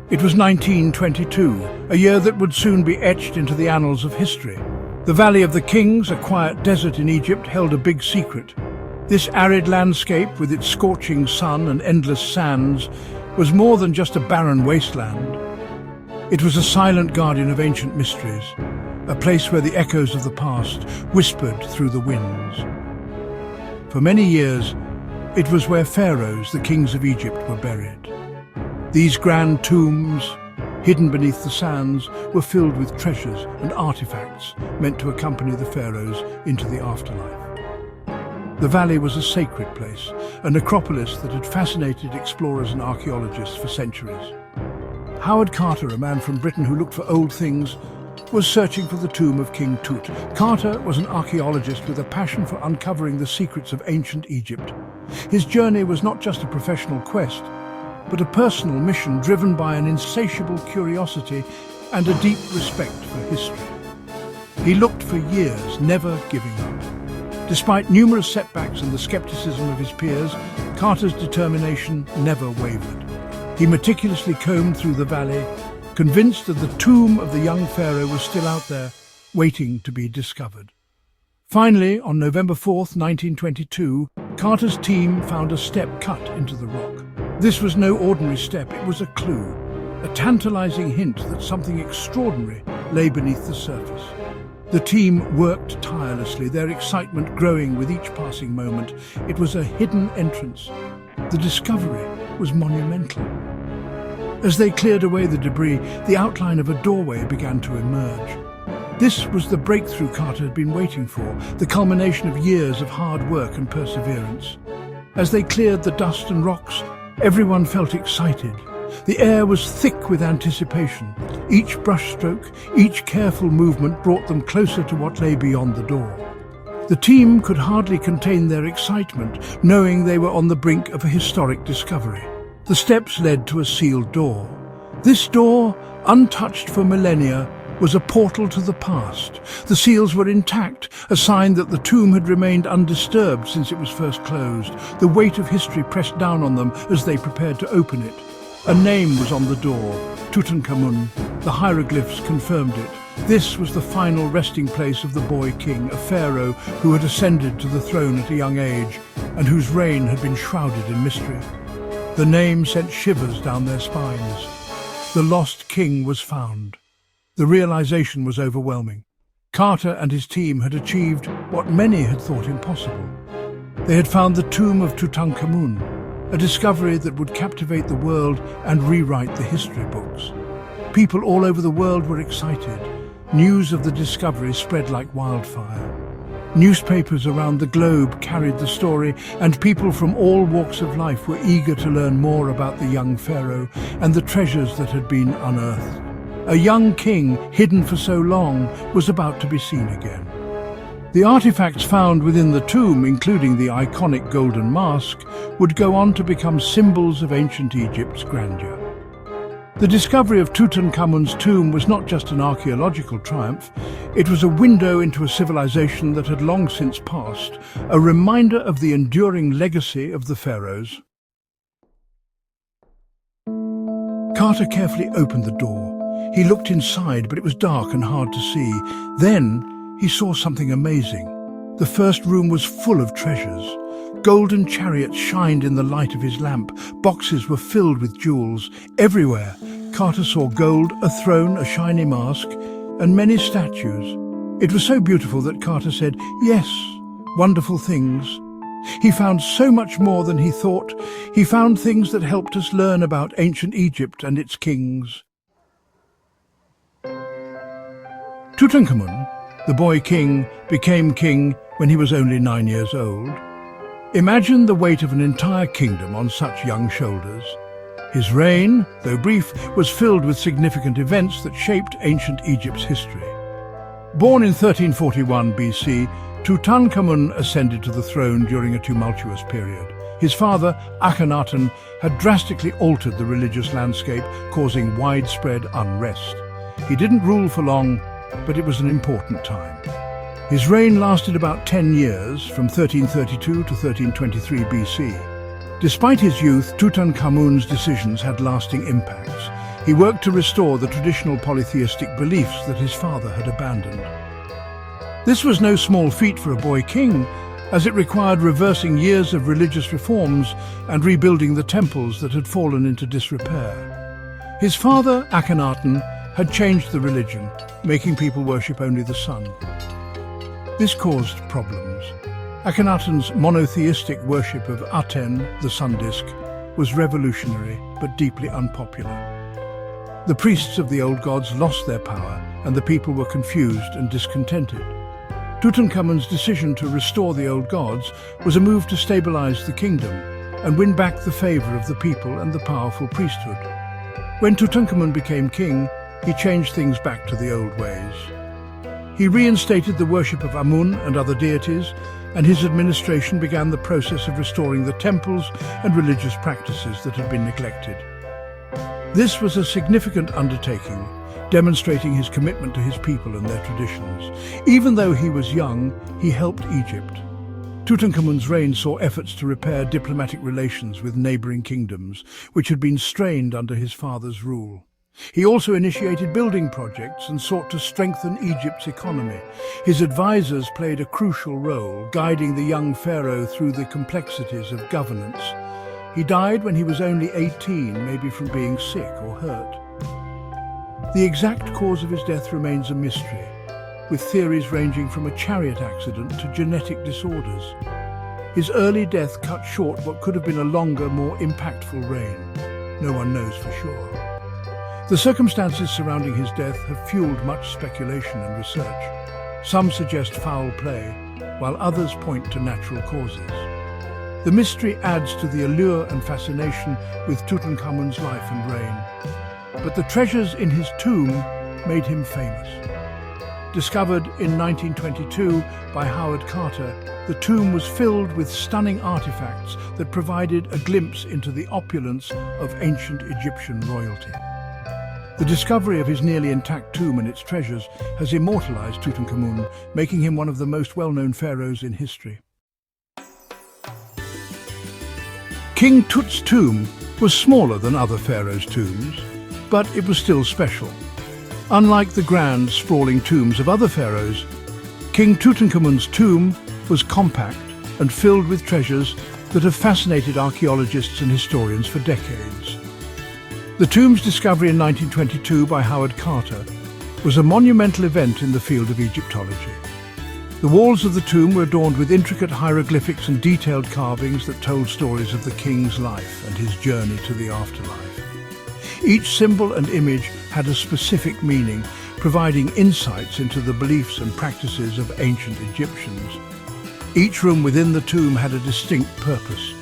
It was 1922, a year that would soon be etched into the annals of history. The Valley of the Kings, a quiet desert in Egypt, held a big secret. This arid landscape, with its scorching sun and endless sands, was more than just a barren wasteland. It was a silent guardian of ancient mysteries, a place where the echoes of the past whispered through the winds. For many years, it was where pharaohs, the kings of Egypt, were buried. These grand tombs, hidden beneath the sands, were filled with treasures and artifacts meant to accompany the pharaohs into the afterlife. The valley was a sacred place, a necropolis that had fascinated explorers and archaeologists for centuries. Howard Carter, a man from Britain who looked for old things, was searching for the tomb of King Tut. Carter was an archaeologist with a passion for uncovering the secrets of ancient Egypt. His journey was not just a professional quest, but a personal mission driven by an insatiable curiosity and a deep respect for history. He looked for years, never giving up. Despite numerous setbacks and the skepticism of his peers, Carter's determination never wavered. He meticulously combed through the valley, convinced that the tomb of the young pharaoh was still out there, waiting to be discovered. Finally, on November 4th, 1922, Carter's team found a step cut into the rock. This was no ordinary step, it was a clue, a tantalizing hint that something extraordinary lay beneath the surface. The team worked tirelessly, their excitement growing with each passing moment. It was a hidden entrance. The discovery was monumental. As they cleared away the debris, the outline of a doorway began to emerge. This was the breakthrough Carter had been waiting for, the culmination of years of hard work and perseverance. As they cleared the dust and rocks, everyone felt excited. The air was thick with anticipation. Each brushstroke, each careful movement brought them closer to what lay beyond the door. The team could hardly contain their excitement, knowing they were on the brink of a historic discovery. The steps led to a sealed door. This door, untouched for millennia, was a portal to the past. The seals were intact, a sign that the tomb had remained undisturbed since it was first closed. The weight of history pressed down on them as they prepared to open it. A name was on the door, Tutankhamun. The hieroglyphs confirmed it. This was the final resting place of the boy king, a pharaoh who had ascended to the throne at a young age and whose reign had been shrouded in mystery. The name sent shivers down their spines. The lost king was found. The realization was overwhelming. Carter and his team had achieved what many had thought impossible. They had found the tomb of Tutankhamun, a discovery that would captivate the world and rewrite the history books. People all over the world were excited. News of the discovery spread like wildfire. Newspapers around the globe carried the story, and people from all walks of life were eager to learn more about the young pharaoh and the treasures that had been unearthed. A young king, hidden for so long, was about to be seen again. The artifacts found within the tomb, including the iconic golden mask, would go on to become symbols of ancient Egypt's grandeur. The discovery of Tutankhamun's tomb was not just an archaeological triumph, it was a window into a civilization that had long since passed, a reminder of the enduring legacy of the pharaohs. Carter carefully opened the door. He looked inside, but it was dark and hard to see. Then he saw something amazing. The first room was full of treasures. Golden chariots shined in the light of his lamp. Boxes were filled with jewels. Everywhere, Carter saw gold, a throne, a shiny mask, and many statues. It was so beautiful that Carter said, "Yes, wonderful things." He found so much more than he thought. He found things that helped us learn about ancient Egypt and its kings. Tutankhamun, the boy king, became king when he was only 9 years old. Imagine the weight of an entire kingdom on such young shoulders. His reign, though brief, was filled with significant events that shaped ancient Egypt's history. Born in 1341 BC, Tutankhamun ascended to the throne during a tumultuous period. His father, Akhenaten, had drastically altered the religious landscape, causing widespread unrest. He didn't rule for long, but it was an important time. His reign lasted about 10 years, from 1332 to 1323 BC. Despite his youth, Tutankhamun's decisions had lasting impacts. He worked to restore the traditional polytheistic beliefs that his father had abandoned. This was no small feat for a boy king, as it required reversing years of religious reforms and rebuilding the temples that had fallen into disrepair. His father, Akhenaten, had changed the religion, making people worship only the sun. This caused problems. Akhenaten's monotheistic worship of Aten, the sun disk, was revolutionary but deeply unpopular. The priests of the old gods lost their power, and the people were confused and discontented. Tutankhamun's decision to restore the old gods was a move to stabilize the kingdom and win back the favor of the people and the powerful priesthood. When Tutankhamun became king, he changed things back to the old ways. He reinstated the worship of Amun and other deities, and his administration began the process of restoring the temples and religious practices that had been neglected. This was a significant undertaking, demonstrating his commitment to his people and their traditions. Even though he was young, he helped Egypt. Tutankhamun's reign saw efforts to repair diplomatic relations with neighboring kingdoms, which had been strained under his father's rule. He also initiated building projects and sought to strengthen Egypt's economy. His advisors played a crucial role, guiding the young pharaoh through the complexities of governance. He died when he was only 18, maybe from being sick or hurt. The exact cause of his death remains a mystery, with theories ranging from a chariot accident to genetic disorders. His early death cut short what could have been a longer, more impactful reign. No one knows for sure. The circumstances surrounding his death have fueled much speculation and research. Some suggest foul play, while others point to natural causes. The mystery adds to the allure and fascination with Tutankhamun's life and reign. But the treasures in his tomb made him famous. Discovered in 1922 by Howard Carter, the tomb was filled with stunning artifacts that provided a glimpse into the opulence of ancient Egyptian royalty. The discovery of his nearly intact tomb and its treasures has immortalized Tutankhamun, making him one of the most well-known pharaohs in history. King Tut's tomb was smaller than other pharaohs' tombs, but it was still special. Unlike the grand, sprawling tombs of other pharaohs, King Tutankhamun's tomb was compact and filled with treasures that have fascinated archaeologists and historians for decades. The tomb's discovery in 1922 by Howard Carter was a monumental event in the field of Egyptology. The walls of the tomb were adorned with intricate hieroglyphics and detailed carvings that told stories of the king's life and his journey to the afterlife. Each symbol and image had a specific meaning, providing insights into the beliefs and practices of ancient Egyptians. Each room within the tomb had a distinct purpose.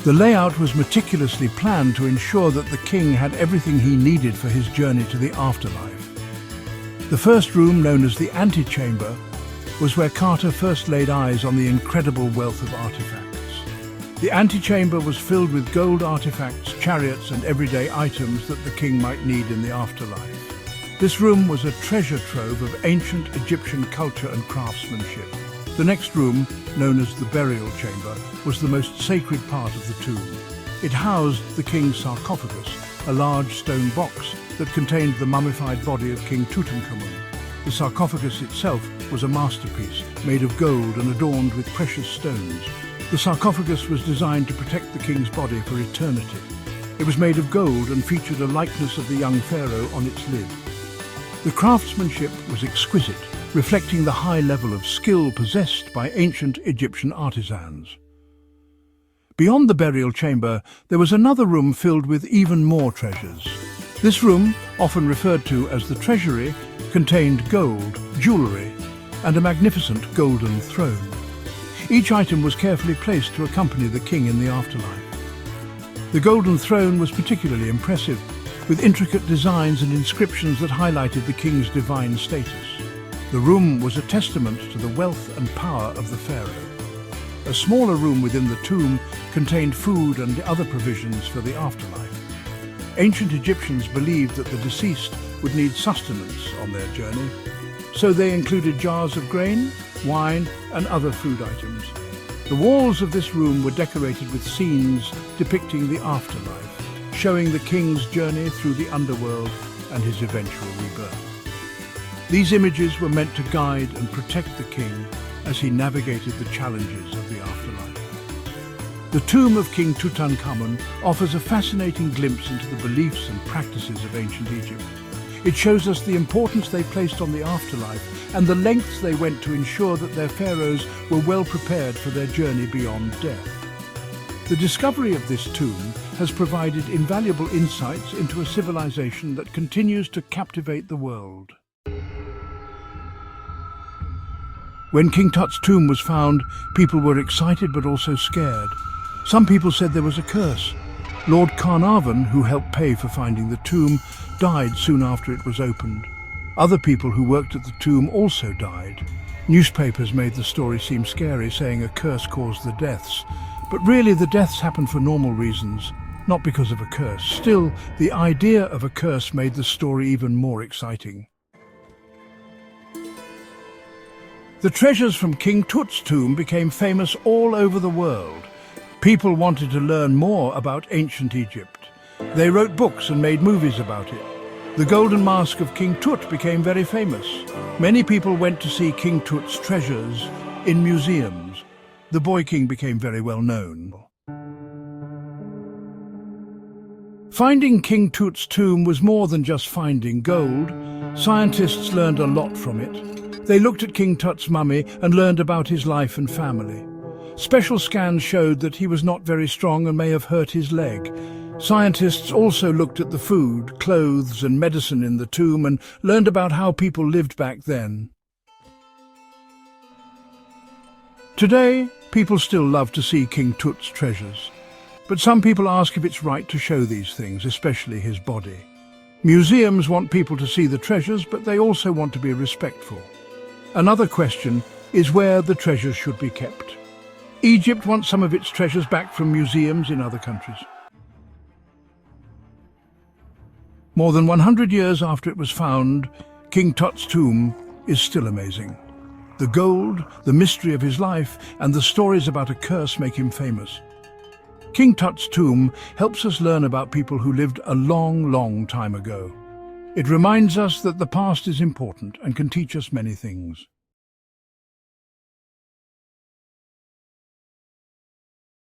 The layout was meticulously planned to ensure that the king had everything he needed for his journey to the afterlife. The first room, known as the antechamber, was where Carter first laid eyes on the incredible wealth of artifacts. The antechamber was filled with gold artifacts, chariots and everyday items that the king might need in the afterlife. This room was a treasure trove of ancient Egyptian culture and craftsmanship. The next room, known as the burial chamber, was the most sacred part of the tomb. It housed the king's sarcophagus, a large stone box that contained the mummified body of King Tutankhamun. The sarcophagus itself was a masterpiece, made of gold and adorned with precious stones. The sarcophagus was designed to protect the king's body for eternity. It was made of gold and featured a likeness of the young pharaoh on its lid. The craftsmanship was exquisite, reflecting the high level of skill possessed by ancient Egyptian artisans. Beyond the burial chamber, there was another room filled with even more treasures. This room, often referred to as the treasury, contained gold, jewellery, and a magnificent golden throne. Each item was carefully placed to accompany the king in the afterlife. The golden throne was particularly impressive, with intricate designs and inscriptions that highlighted the king's divine status. The room was a testament to the wealth and power of the pharaoh. A smaller room within the tomb contained food and other provisions for the afterlife. Ancient Egyptians believed that the deceased would need sustenance on their journey, so they included jars of grain, wine, and other food items. The walls of this room were decorated with scenes depicting the afterlife. showing the king's journey through the underworld and his eventual rebirth. These images were meant to guide and protect the king as he navigated the challenges of the afterlife. The tomb of King Tutankhamun offers a fascinating glimpse into the beliefs and practices of ancient Egypt. It shows us the importance they placed on the afterlife and the lengths they went to ensure that their pharaohs were well prepared for their journey beyond death. The discovery of this tomb has provided invaluable insights into a civilization that continues to captivate the world. When King Tut's tomb was found, people were excited but also scared. Some people said there was a curse. Lord Carnarvon, who helped pay for finding the tomb, died soon after it was opened. Other people who worked at the tomb also died. Newspapers made the story seem scary, saying a curse caused the deaths. But really the deaths happened for normal reasons, not because of a curse. Still, the idea of a curse made the story even more exciting. The treasures from King Tut's tomb became famous all over the world. People wanted to learn more about ancient Egypt. They wrote books and made movies about it. The golden mask of King Tut became very famous. Many people went to see King Tut's treasures in museums. The boy king became very well known. Finding King Tut's tomb was more than just finding gold. Scientists learned a lot from it. They looked at King Tut's mummy and learned about his life and family. Special scans showed that he was not very strong and may have hurt his leg. Scientists also looked at the food, clothes and medicine in the tomb and learned about how people lived back then. Today, people still love to see King Tut's treasures. But some people ask if it's right to show these things, especially his body. Museums want people to see the treasures, but they also want to be respectful. Another question is where the treasures should be kept. Egypt wants some of its treasures back from museums in other countries. More than 100 years after it was found, King Tut's tomb is still amazing. The gold, the mystery of his life, and the stories about a curse make him famous. King Tut's tomb helps us learn about people who lived a long, long time ago. It reminds us that the past is important and can teach us many things.